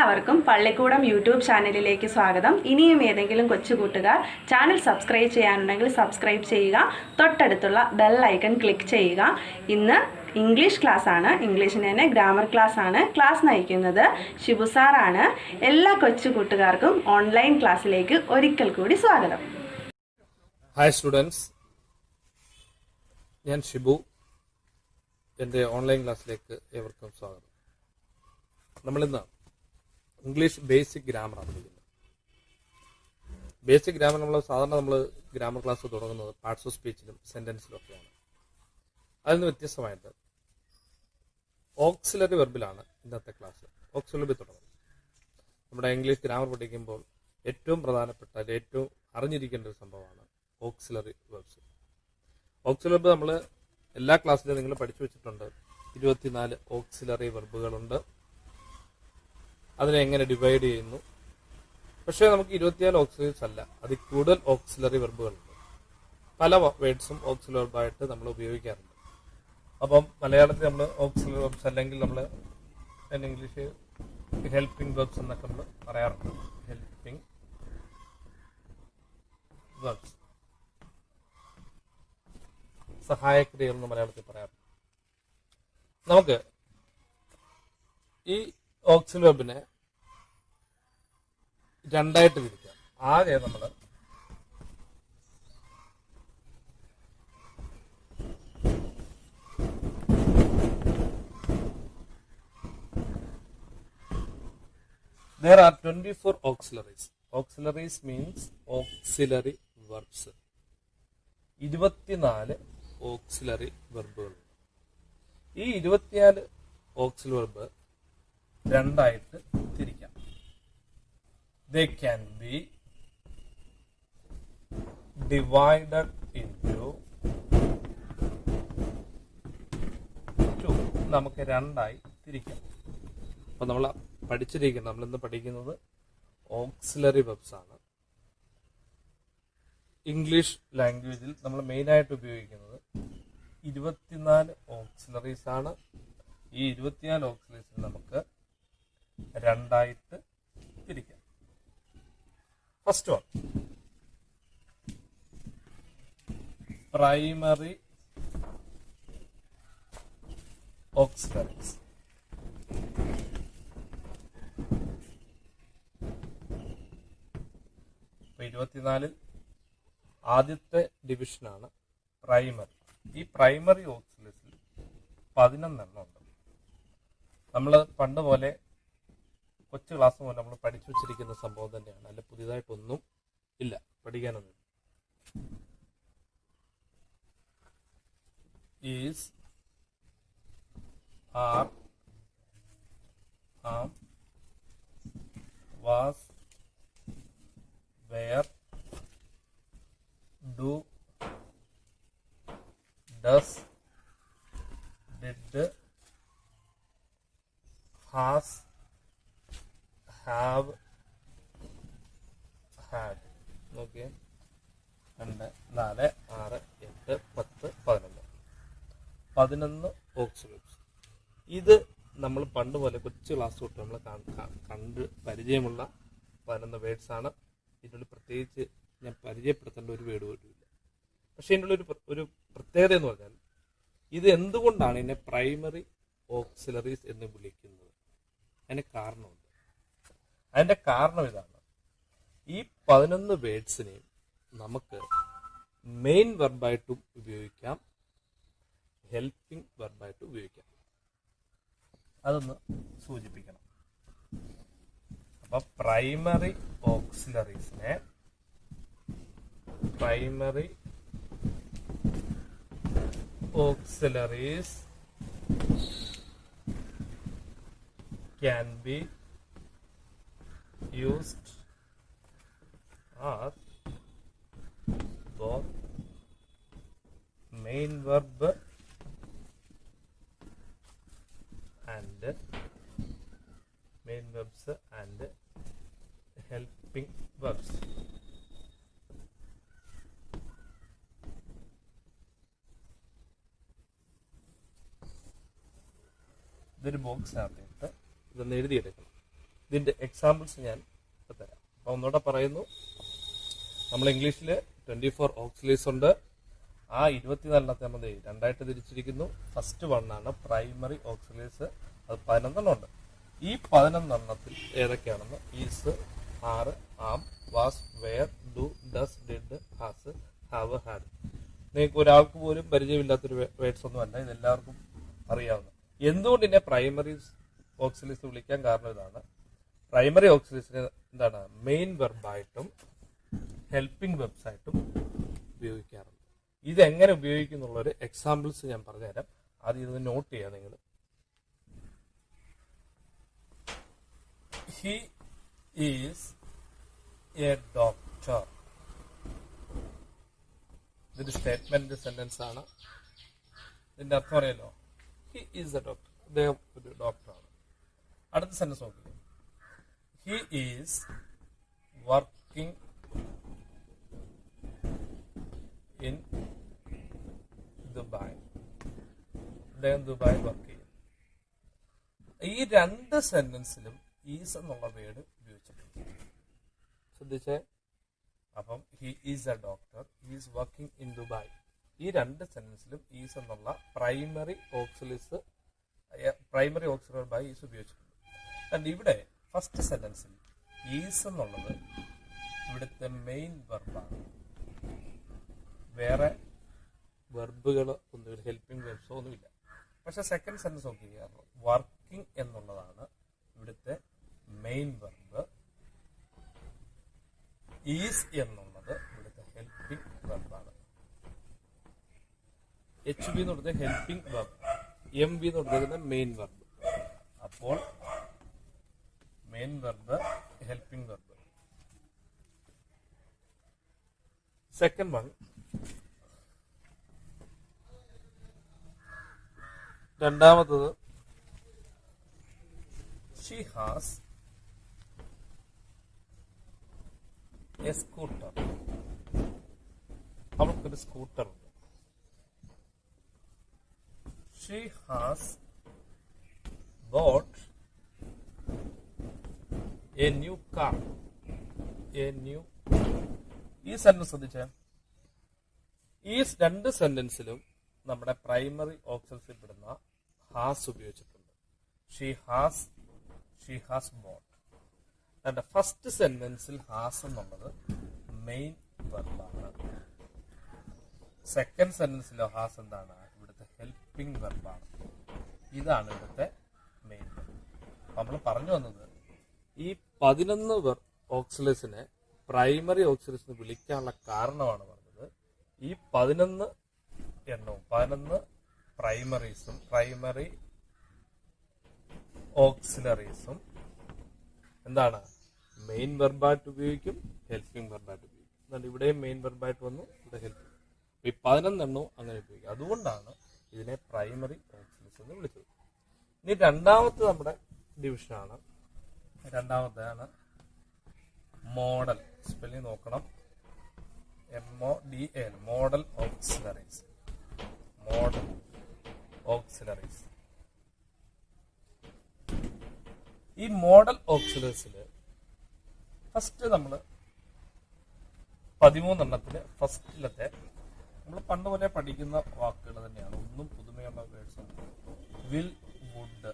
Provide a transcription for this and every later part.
എല്ലാവർക്കും പള്ളിക്കൂടം യൂട്യൂബ് ചാനലിലേക്ക് സ്വാഗതം. ഇനിയും ഏതെങ്കിലും കൊച്ചുകൂട്ടുകാർ ചാനൽ സബ്സ്ക്രൈബ് ചെയ്യാനുണ്ടെങ്കിൽ സബ്സ്ക്രൈബ് ചെയ്യുക, തൊട്ടടുത്തുള്ള ബെൽ ഐക്കൺ ക്ലിക്ക് ചെയ്യുക. ഇന്ന് ഇംഗ്ലീഷ് ക്ലാസ് ആണ്, ഇംഗ്ലീഷിന് തന്നെ ഗ്രാമർ ക്ലാസ് ആണ്. ക്ലാസ് നയിക്കുന്നത് ഷിബു സാറാണ്. എല്ലാ കൊച്ചുകൂട്ടുകാർക്കും ഓൺലൈൻ ക്ലാസ്സിലേക്ക് ഒരിക്കൽ കൂടി സ്വാഗതം. ഹായ് സ്റ്റുഡൻസ്, ഞാൻ ഷിബു. എൻ്റെ ഓൺലൈൻ ക്ലാസ്സിലേക്ക് ഏവർക്കും സ്വാഗതം. നമ്മളിന്ന് ഇംഗ്ലീഷ് ബേസിക് ഗ്രാമറാണ് പഠിക്കുന്നത്. ബേസിക് ഗ്രാമർ നമ്മൾ ഗ്രാമർ ക്ലാസ് തുടങ്ങുന്നത് പാർട്സ് ഓഫ് സ്പീച്ചിലും സെന്റൻസിലും ഒക്കെയാണ്. അതിൽ നിന്ന് വ്യത്യസ്തമായിട്ട് ഓക്സിലറി വെർബിലാണ് ഇന്നത്തെ ക്ലാസ്. ഓക്സിലറി വെർബിൽ തുടങ്ങുന്നത്. നമ്മുടെ ഇംഗ്ലീഷ് ഗ്രാമർ പഠിക്കുമ്പോൾ ഏറ്റവും പ്രധാനപ്പെട്ട ഏറ്റവും അറിഞ്ഞിരിക്കേണ്ട ഒരു സംഭവമാണ് ഓക്സിലറി വെർബ്സ്. ഓക്സിലറി വെർബ് നമ്മൾ എല്ലാ ക്ലാസ്സിലും നിങ്ങൾ പഠിച്ചു വെച്ചിട്ടുണ്ട്. 24 ഓക്സിലറി വെർബുകളുണ്ട്. അതിനെ എങ്ങനെ ഡിവൈഡ് ചെയ്യുന്നു. പക്ഷേ നമുക്ക് 24 ഓക്സിലറീസ് അല്ല, അതിൽ കൂടുതൽ ഓക്സിലറി വെർബുകളുണ്ട്. പല വേർഡ്സും ഓക്സിലറി വെർബായിട്ട് നമ്മൾ ഉപയോഗിക്കാറുണ്ട്. അപ്പം മലയാളത്തിൽ നമ്മൾ ഓക്സിലറി വെർബ്സ് അല്ലെങ്കിൽ നമ്മൾ ഇംഗ്ലീഷ് ഹെൽപ്പിംഗ് വെർബ്സ് എന്നൊക്കെ നമ്മൾ പറയാറുണ്ട്. ഹെൽപ്പിംഗ് വെർബ്സ്, സഹായക്രിയകൾ എന്ന് മലയാളത്തിൽ പറയാറുണ്ട്. നമുക്ക് ഈ ഓക്സിലറി വെർബിനെ രണ്ടായിട്ട് തിരിക്കാം. ആകെ നമ്മൾ there are 24 auxiliaries. Auxiliaries means auxiliary verbs. 24 auxiliary വെർബുകൾ. ഈ 24 ഓക്സിലറി വെർബ് രണ്ടായിട്ട് തിരിക്കാം. They can be divided into two. നമുക്ക് രണ്ടായി തിരിക്കാം. അപ്പൊ നമ്മൾ നമ്മളിന്ന് പഠിക്കുന്നത് ഓക്സിലറി വെർബ്സ് ആണ്. ഇംഗ്ലീഷ് ലാംഗ്വേജിൽ നമ്മൾ മെയിനായിട്ട് ഉപയോഗിക്കുന്നത് 24 ഓക്സിലറീസ് ആണ്. ഈ 24 ഓക്സിലറീസിൽ നമുക്ക് രണ്ടായിട്ട് തിരിക്കാം. First one, primary auxiliaries. ഇപ്പൊ 24 ആദ്യത്തെ ഡിവിഷനാണ് പ്രൈമറി. ഈ പ്രൈമറി ഓക്സിലറീസിൽ 11 എണ്ണം ഉണ്ട്. നമ്മൾ പണ്ട് പോലെ കൊച്ചു ക്ലാസ് പോലെ നമ്മൾ പഠിച്ചു വെച്ചിരിക്കുന്ന സംഭവം തന്നെയാണ്. അല്ല, പുതിയതായിട്ടൊന്നും ഇല്ല, പഠിക്കാനൊന്നും. Is, are, am, was, were, do, does, did, has, have, had. Okay. 2, 4, 6, 8, 10, 11 auxiliaries. ഇത് നമ്മൾ പണ്ട് പോലെ കൊച്ചു ക്ലാസ് തൊട്ട് നമ്മൾ കണ്ട് പരിചയമുള്ള 11 വേർഡ്സ് ആണ്. ഇതിനുള്ളിൽ പ്രത്യേകിച്ച് ഞാൻ പരിചയപ്പെടുത്തേണ്ട ഒരു വേർഡ് പോലും ഇല്ല. പക്ഷെ ഇതിനുള്ള ഒരു പ്രത്യേകത എന്ന് പറഞ്ഞാൽ, ഇത് എന്തുകൊണ്ടാണ് ഇതിനെ പ്രൈമറി ഓക്സിലറീസ് എന്ന് വിളിക്കുന്നത്? അതിന് കാരണമുണ്ട്. അതിന്റെ കാരണം ഇതാണ്: ഈ 11 വേർഡ്സിനെയും നമുക്ക് മെയിൻ വെർബായിട്ടും ഉപയോഗിക്കാം, ഹെൽപ്പിംഗ് വെർബായിട്ടും ഉപയോഗിക്കാം. അതൊന്ന് സൂചിപ്പിക്കണം. അപ്പൊ primary ഓക്സിലറീസിനെ primary auxiliaries can be used as both main verb and main verbs and helping verbs. ഇതൊരു ബോക്സിനകത്തിട്ട് ഇതൊന്ന് എഴുതിയെടുക്കണം. ഇതിൻ്റെ എക്സാമ്പിൾസ് ഞാൻ തരാം. അപ്പോൾ ഒന്നുകൂടെ പറയുന്നു, നമ്മൾ ഇംഗ്ലീഷിൽ 24 ഓക്സിലീസ് ഉണ്ട്. ആ 24 നമ്മൾ രണ്ടായിട്ട് തിരിച്ചിരിക്കുന്നു. ഫസ്റ്റ് വണ്ണാണ് പ്രൈമറി ഓക്സിലീസ്, അത് 11 ഉണ്ട്. ഈ 11 ഏതൊക്കെയാണെന്ന് is, are, am, was, were, do, does, did, has, have, had. നിങ്ങൾക്ക് ഒരാൾക്ക് പോലും പരിചയമില്ലാത്തൊരു വേർഡ്സ് ഒന്നും അല്ല, ഇതെല്ലാവർക്കും അറിയാവുന്ന. എന്തുകൊണ്ട് ഇതിനെ പ്രൈമറി ഓക്സിലീസ് വിളിക്കാൻ കാരണം ഇതാണ്. പ്രൈമറി ഓക്സിലീസിന് എന്താണ് മെയിൻ വെർബായിട്ടും ഹെൽപ്പിംഗ് വെർബ്സ് ആയിട്ടും ഉപയോഗിക്കാറുണ്ട്. ഇതെങ്ങനെ ഉപയോഗിക്കുന്നുള്ളൊരു എക്സാമ്പിൾസ് ഞാൻ പറഞ്ഞുതരാം. ആദ്യം ഇത് നോട്ട് ചെയ്യാം നിങ്ങൾ. He is A doctor. ഇതൊരു സ്റ്റേറ്റ്മെന്റ് സെന്റൻസ് ആണ്. ഇതിന്റെ അർത്ഥം അറിയാലോ, ഹി ഈസ് എ ഡോക്ടർ, അദ്ദേഹം ഒരു ഡോക്ടറാണ്. അടുത്ത സെന്റൻസ് നോക്കുക. He is working in Dubai. അദ്ദേഹം ദുബായ് വർക്ക് ചെയ്യും. ഈ രണ്ട് സെന്റൻസിലും ഈസ് എന്നുള്ള വേർഡ് ഉപയോഗിച്ചിട്ടുണ്ട്. ശ്രദ്ധിച്ചേ. അപ്പം he is A doctor, he is working in Dubai. ഈ രണ്ട് സെന്റൻസിലും ഈസ് എന്നുള്ള പ്രൈമറി ഓക്സിലറി ബൈ ഈസ് ഉപയോഗിച്ചിട്ടുണ്ട്. ആൻഡ് ഇവിടെ ഫസ്റ്റ് സെന്റൻസിൽ ഈസ് എന്നുള്ളത് ഇവിടുത്തെ മെയിൻ വെർബാണ്. വേറെ വെർബുകൾ ഒന്നുമില്ല, ഹെൽപ്പിംഗ് വെർബ്സോ ഒന്നുമില്ല. പക്ഷെ സെക്കൻഡ് സെന്റൻസ് നോക്കിയാൽ വർക്കിംഗ് എന്നുള്ളതാണ് ഇവിടുത്തെ മെയിൻ വെർബ്. ഈസ് എന്നുള്ളത് ഇവിടുത്തെ ഹെൽപ്പിംഗ് വെർബാണ്. എച്ച് ബി എന്ന് പറഞ്ഞത് ഹെൽപ്പിംഗ് വെർബ്, എം ബി എന്ന് പറഞ്ഞത് മെയിൻ വെർബ്. അപ്പോൾ main verb, helping verb. Second one, രണ്ടാമത്തത് ഷീ ഹാസ് എ സ്കൂട്ടർ. അവൾക്കൊരു സ്കൂട്ടർ ഉണ്ട്. She has bought A new car. A new. ഈ സെന്റൻസ് ശ്രദ്ധിച്ചേ. ഈ രണ്ട് സെന്റൻസിലും നമ്മുടെ പ്രൈമറി ഓക്സിലറിയിൽ പെടുന്ന ഹാസ് ഉപയോഗിച്ചിട്ടുണ്ട്. She has bought. അതിന്റെ ഫസ്റ്റ് സെന്റൻസിൽ ഹാസ് എന്നുള്ളത് മെയിൻ വെർബാണ്. സെക്കൻഡ് സെന്റൻസിലെ ഹാസ് എന്താണ്? ഇവിടുത്തെ ഹെൽപ്പിംഗ് വെർബാണ്. ഇതാണ് ഇവിടുത്തെ മെയിൻ വെർബ്. നമ്മൾ പറഞ്ഞു വന്നത് ഈ 11 ഓക്സിലറിസിനെ പ്രൈമറി ഓക്സിലറിസിന് വിളിക്കാനുള്ള കാരണമാണ് പറഞ്ഞത്. ഈ 11 എണ്ണവും 11 പ്രൈമറീസും പ്രൈമറി ഓക്സിലറീസും എന്താണ്? മെയിൻ വെർബായിട്ട് ഉപയോഗിക്കും, ഹെൽപ്പിംഗ് വെർബായിട്ട് ഉപയോഗിക്കും. എന്നാൽ ഇവിടെയും മെയിൻ വെർബായിട്ട് വന്നു, ഇവിടെ ഹെൽപ്പിംഗ്. ഈ 11 എണ്ണവും അങ്ങനെ ഉപയോഗിക്കും. അതുകൊണ്ടാണ് ഇതിനെ പ്രൈമറി ഓക്സിലറീസ് എന്ന് വിളിച്ചത്. ഇനി രണ്ടാമത്തെ നമ്മുടെ ഡിവിഷനാണ്. രണ്ടാമത്തെയാണ് മോഡൽ. സ്പെല്ലിംഗ് നോക്കണം. MODL, modal auxiliaries. Modal auxiliaries. ഈ മോഡൽ ഓക്സിലറീസിൽ ഫസ്റ്റ് നമ്മൾ 13 എണ്ണത്തിന് ഫസ്റ്റിലത്തെ നമ്മൾ പണ്ട് പോലെ പഠിക്കുന്ന വാക്കുകൾ തന്നെയാണ്. ഒന്നും പുതുമയുള്ള വേർഡ്സ് ആണ്. വിൽ, വുഡ്,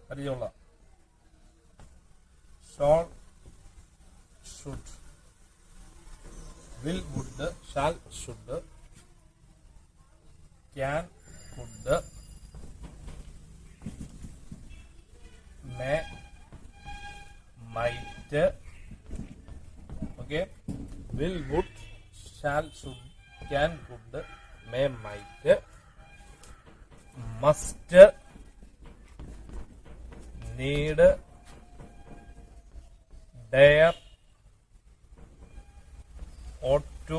പരിചയമുള്ള. Shall, should. Will, would, shall, should, can, could, may, might. Okay. Will, would, shall, should, can, could, may, might, must, need, dare, ought to,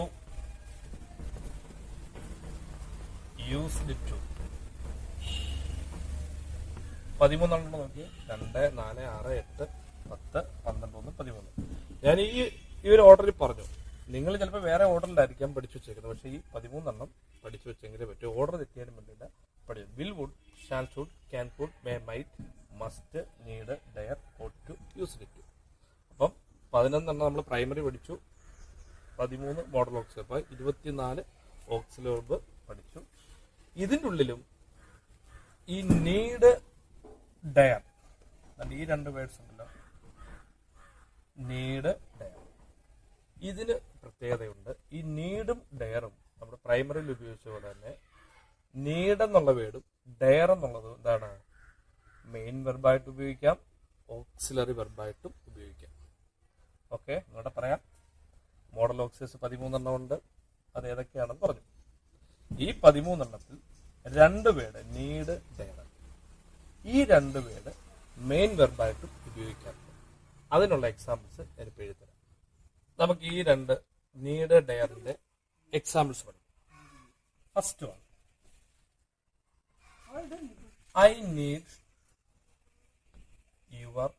used to. 13 നോക്കി. 2, 4, 6, 8, 10, 12, 13. ഞാൻ ഈ ഒരു ഓർഡറിൽ പറഞ്ഞു. നിങ്ങൾ ചിലപ്പോൾ വേറെ ഓർഡറിലായിരിക്കാം പഠിച്ചു വെച്ചേക്കുന്നത്. പക്ഷേ ഈ 13 പഠിച്ചു വെച്ചെങ്കിലേ പറ്റും. ഓർഡർ തെറ്റിയാലും വേണ്ടിയില്ല. പഠിക്കും. Will, would, shall, should, can, could, may, might, must, need, dare, ought to, used to. അപ്പം 11 നമ്മൾ പ്രൈമറി പഠിച്ചു, 13 മോഡൽ ഓക്സിലറി, അപ്പോൾ 24 ഓക്സിലറി വെർബ് പഠിച്ചു. ഇതിൻ്റെ ഉള്ളിലും ഈ നീഡ്, ഡയർ, ഈ രണ്ട് വേർഡ്സ് ഉണ്ടല്ലോ, നീഡ്, ഡയർ, ഇതിന് പ്രത്യേകതയുണ്ട്. ഈ നീഡും ഡയറും നമ്മുടെ പ്രൈമറിയിൽ ഉപയോഗിച്ച പോലെ തന്നെ നീഡ് എന്നുള്ള വേർഡും ഡയർ എന്നുള്ളതും എന്താണ്, മെയിൻ വെർബായിട്ട് ഉപയോഗിക്കാം, ഓക്സിലറി വെർബായിട്ടും ഉപയോഗിക്കാം. ഓക്കെ, ഇവിടെ പറയാം. മോഡൽ ഓക്സിലേഴ്സ് 13 ഉണ്ട്. അത് ഏതൊക്കെയാണെന്ന് പറഞ്ഞു. ഈ 13 രണ്ട് വേർഡ് നീഡ്, ഡയർ, ഈ രണ്ട് വേർഡ് മെയിൻ വെർബായിട്ടും ഉപയോഗിക്കാറുണ്ട്. അതിനുള്ള എക്സാമ്പിൾസ് ഞാനിപ്പോൾ എഴുതരാം. നമുക്ക് ഈ രണ്ട് നീഡ്, ഡയറിന്റെ എക്സാമ്പിൾസ് പഠിക്കാം. First one, I need your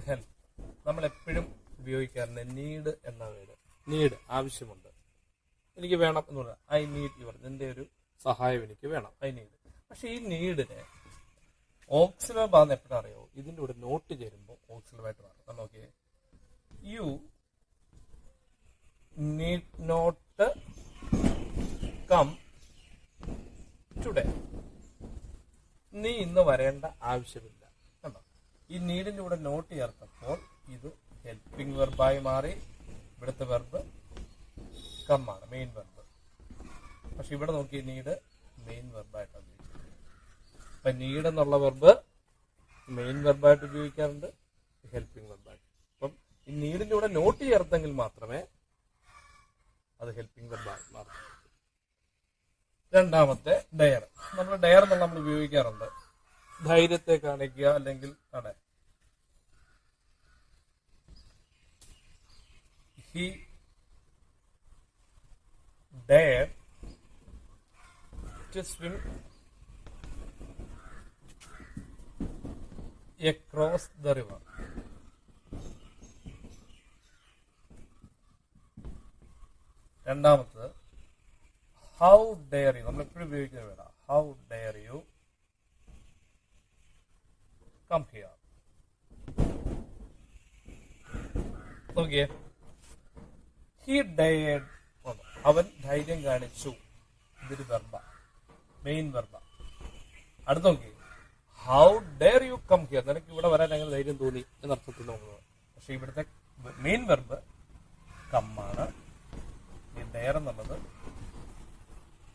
help. നമ്മൾ എപ്പോഴും ഉപയോഗിക്കാറുണ്ട് നീഡ് എന്ന വേർഡ്. നീഡ് ആവശ്യമുണ്ട്, എനിക്ക് വേണം എന്ന് പറയാം. ഐ നീഡ് യുവർ, നിന്റെ ഒരു സഹായം എനിക്ക് വേണം, ഐ നീഡ്. പക്ഷെ ഈ നീഡിനെ ഓക്സിലറി ഭാഗം എപ്പോഴും അറിയോ, ഇതിന്റെ കൂടെ നോട്ട് ചേരുമ്പോൾ ഓക്സിലറായിട്ട് മാറും. നമ്മൾ നോക്കിയേ, you need not come today. നീ ഇന്ന് വരേണ്ട ആവശ്യമില്ല. കണ്ടോ, ഈ നീഡിന്റെ കൂടെ നോട്ട് ചേർത്തപ്പോൾ ഇത് ഹെൽപ്പിംഗ് വെർബായി മാറി. ഇവിടുത്തെ വെർബ് കം ആണ്, മെയിൻ വെർബ്. പക്ഷെ ഇവിടെ നോക്കി, നീഡ് മെയിൻ വെർബായിട്ടാണ് ഉപയോഗിക്കുന്നത്. അപ്പൊ നീഡ് എന്നുള്ള വെർബ് മെയിൻ വെർബായിട്ട് ഉപയോഗിക്കാറുണ്ട്, ഹെൽപ്പിംഗ് വെർബായിട്ട്. അപ്പം ഈ നീഡിന്റെ കൂടെ നോട്ട് ചേർത്തെങ്കിൽ മാത്രമേ അത് ഹെൽപ്പിംഗ് വെർബായി മാറും. രണ്ടാമത്തെ ഡയർ. നമ്മൾ ഡയർ എന്നുള്ള നമ്മൾ ഉപയോഗിക്കാറുണ്ട്, ധൈര്യത്തെ കാണിക്കുക, അല്ലെങ്കിൽ അതെ, he dared to swim across the river. രണ്ടാമത് ഹൗ ഡെയർ യു. നമ്മൾ എപ്പോഴും ഉപയോഗിക്കുന്ന വേണം, how dare you come here. നോക്കിയേ, ഹി ഡെയർഡ്, അവൻ ധൈര്യം കാണിച്ചു, ഇതൊരു വെർബ, മെയിൻ വെർബ. അടുത്ത് നോക്കി, how dare you come here, നിനക്ക് ഇവിടെ വരാൻ അങ്ങനെ ധൈര്യം തോന്നി എന്നർത്ഥത്തിൽ നോക്കുന്നത്. പക്ഷെ ഇവിടുത്തെ മെയിൻ വെർബ് കമ്മാണ്, ഈ ഡെയർ എന്നുള്ളത്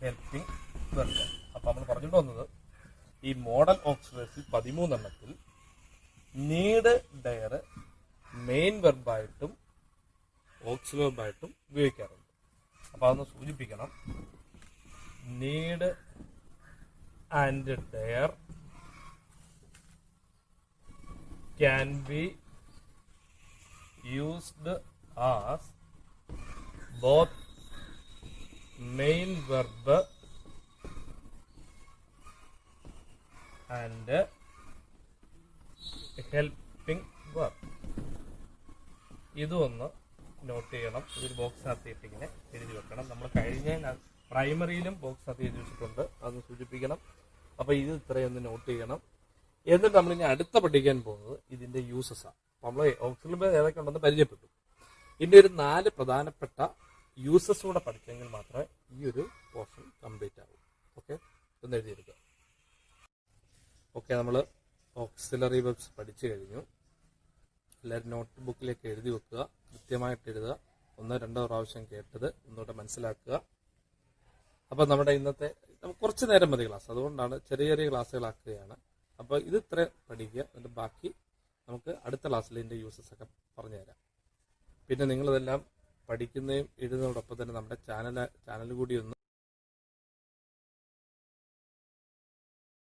ഹെൽപ്പിംഗ് വെർബ്. അപ്പൊ നമ്മൾ പറഞ്ഞിട്ട് വന്നത്, ഈ മോഡൽ ഓക്സിലറീസിൽ 13 നീഡ്, ഡെയർ മെയിൻ വെർബായിട്ടും ഓക്സിലറി വെർബായിട്ടും ഉപയോഗിക്കാറുണ്ട്. അപ്പൊ അതൊന്ന് സൂചിപ്പിക്കണം. Need and dare can be used as both main verb and helping verb. ഇതൊന്ന് നോട്ട് ചെയ്യണം. ഇതൊരു ബോക്സിനകത്ത് ഇട്ട് ഇങ്ങനെ എഴുതി വെക്കണം. നമ്മൾ കഴിഞ്ഞ പ്രൈമറിയിലും ബോക്സിനകത്ത് എഴുതി വെച്ചിട്ടുണ്ട്, അതൊന്ന് സൂചിപ്പിക്കണം. അപ്പൊ ഇത് ഇത്രയൊന്ന് നോട്ട് ചെയ്യണം. എന്നിട്ട് നമ്മൾ ഇനി അടുത്ത പഠിക്കാൻ പോകുന്നത് ഇതിന്റെ യൂസസ് ആണ്. നമ്മൾ ഓക്സിലറി ഏതൊക്കെ ഉണ്ടെന്ന് പരിചയപ്പെട്ടു. ഇതിന്റെ ഒരു 4 പ്രധാനപ്പെട്ട യൂസസ് കൂടെ പഠിച്ചെങ്കിൽ മാത്രമേ ഈ ഒരു പോർഷൻ കംപ്ലീറ്റ് ആവൂ. ഓക്കെ, ഒന്ന് എഴുതിയെടുക്കുക. ഓക്കെ, നമ്മൾ ഓക്സിലറി വെർബ്സ് പഠിച്ചു കഴിഞ്ഞു. എല്ലാവരും നോട്ട് ബുക്കിലേക്ക് എഴുതി വെക്കുക, കൃത്യമായിട്ട് എഴുതുക. 1-2 പ്രാവശ്യം കേട്ടത് ഒന്നുകൂടെ മനസ്സിലാക്കുക. അപ്പൊ നമ്മുടെ ഇന്നത്തെ കുറച്ച് നേരം മതി ക്ലാസ്, അതുകൊണ്ടാണ് ചെറിയ ചെറിയ ക്ലാസ്സുകളാക്കുകയാണ്. അപ്പൊ ഇത് ഇത്ര പഠിക്കുക, എന്നിട്ട് ബാക്കി നമുക്ക് അടുത്ത ക്ലാസ്സിൽ ഇതിന്റെ യൂസസ് ഒക്കെ പറഞ്ഞു തരാം. പിന്നെ നിങ്ങളിതെല്ലാം പഠിക്കുന്നതും എഴുതുന്നതോടൊപ്പം തന്നെ നമ്മുടെ ചാനൽ കൂടി ഒന്ന്